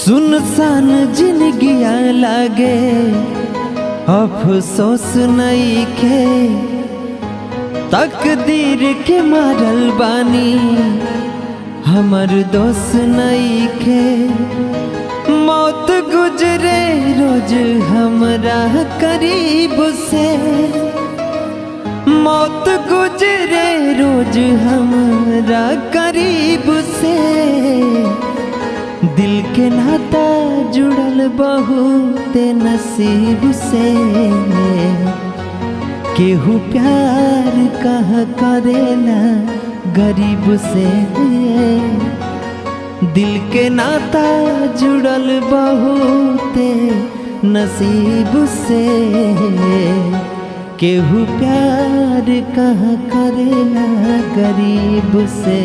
सुनसान जिंदगिया लागे अफसोस नइखे, तकदीर के मारल बानी हमर दोष नइखे। मौत गुजरे रोज हमरा करीब से, मौत गुजरे रोज हमरा करीब से। दिल के नाता जुड़ल बहुत नसीब से, केहू प्यार कहाँ करेला गरीब से। दिल के नाता जुड़ल बहुत नसीब से, केहू प्यार कहाँ करेला गरीब से।